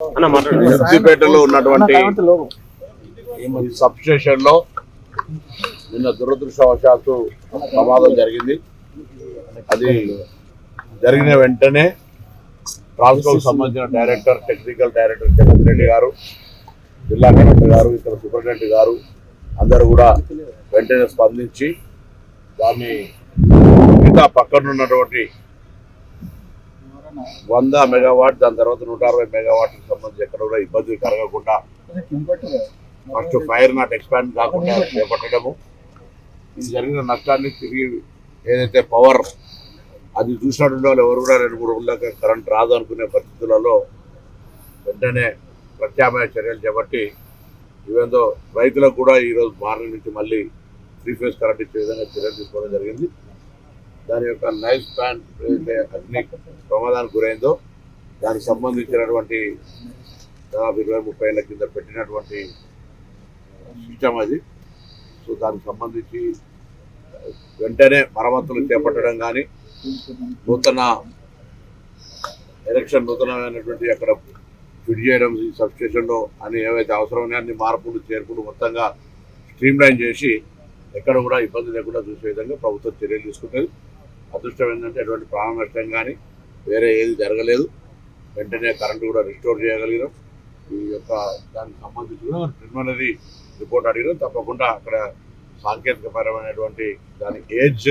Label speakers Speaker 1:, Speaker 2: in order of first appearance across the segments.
Speaker 1: సిద్దిపేటలో ఉన్నటువంటి sub station లో నిన్న దురదృష్టవశాత్తు ప్రమాదం జరిగింది. అది జరిగిన వెంటనే ట్రాన్స్కోకు సంబంధించిన director, technical director Jagan Reddy గారు, జిల్లా కలెక్టర్ గారు, ఇక్కడ సూపరింటెండెంట్ గారు అందరూ కూడా వెంటనే స్పందించి దాన్ని మిగతా పక్కనున్నటువంటి 100 మెగావాట్, దాని తర్వాత 160 మెగావాట్కి సంబంధించి ఎక్కడ కూడా ఇబ్బంది కలగకుండా ఫస్ట్ ఫైర్ నాట్ ఎక్స్పాండ్ కాకుండా చేపట్టడము, ఇది జరిగిన నష్టాన్ని తిరిగి ఏదైతే పవర్ అది చూసినటువంటి వాళ్ళు ఎవరు కూడా 2-3 రోజులకి కరెంట్ రాదు అనుకునే పరిస్థితులలో వెంటనే ప్రత్యామ్నాయ చర్యలు చేపట్టి ఇవేందో రైతులకు కూడా ఈరోజు మార్నింగ్ నుంచి మళ్ళీ 3 ఫేజ్ కరెంట్ ఇచ్చే విధంగా చర్యలు తీసుకోవడం జరిగింది. దాని యొక్క నైఫ్ స్పాన్ ఏదైతే అగ్ని ప్రమాదానికి గురైందో దానికి సంబంధించినటువంటి దాదాపు 20-30 ఏళ్ల కింద పెట్టినటువంటి సిస్టమ్ అది. సో దానికి సంబంధించి వెంటనే మరమ్మతులు చేపట్టడం కానీ, నూతనమైనటువంటి అక్కడ ఫిట్ చేయడం ఈ సబ్ స్టేషన్లో అని ఏవైతే అవసరమో అన్ని మార్పులు చేర్పులు మొత్తంగా స్ట్రీమ్ లైన్ చేసి ఎక్కడ కూడా ఇబ్బంది లేకుండా చూసే విధంగా ప్రభుత్వం చర్యలు తీసుకుంటుంది. అదృష్టం ఏంటంటే ఎటువంటి ప్రాణ నష్టం కానీ వేరే ఏది జరగలేదు. వెంటనే కరెంటు కూడా రిస్టోర్ చేయగలిగినాం. ఈ యొక్క దానికి సంబంధించి కూడా ప్రిలిమినరీ రిపోర్ట్ అడిగినాం. తప్పకుండా అక్కడ సాంకేతికపరమైనటువంటి దాని ఏజ్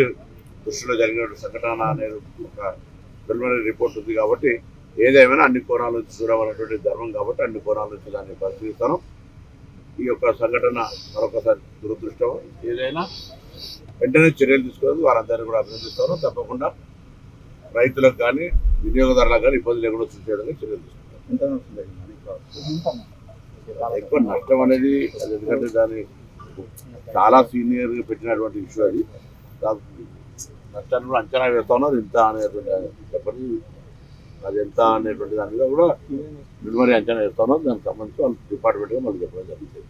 Speaker 1: దృష్టిలో జరిగినటువంటి సంఘటన అనేది ఒక ప్రిలిమినరీ రిపోర్ట్ ఉంది కాబట్టి ఏదేమైనా అన్ని కోణాల నుంచి చూడమనేటువంటి ధర్మం కాబట్టి అన్ని కోణాల నుంచి దాన్ని పరిశీలిస్తాను. ఈ యొక్క సంఘటన మరొకసారి దురదృష్టం. ఏదైనా వెంటనే చర్యలు తీసుకోవాలి, వారందరినీ కూడా అభినందిస్తాను. తప్పకుండా రైతులకు కానీ వినియోగదారులకు కానీ ఇబ్బంది లేకుండా చూసేయడానికి చర్యలు తీసుకుంటారు. ఎక్కువ నష్టం అనేది ఎందుకంటే దాన్ని చాలా సీనియర్గా పెట్టినటువంటి ఇష్యూ అది. నష్టాన్ని కూడా అంచనా వేస్తా ఉన్నారు. ఇంత అనేటువంటి చెప్పండి అది ఎంత అనేటువంటి దాని మీద కూడా ప్రిలిమినరీ అంచనా వేస్తా ఉన్నారు. దానికి సంబంధించి వాళ్ళు డిపార్ట్మెంట్గా మనకు చెప్పడం జరుగుతుంది.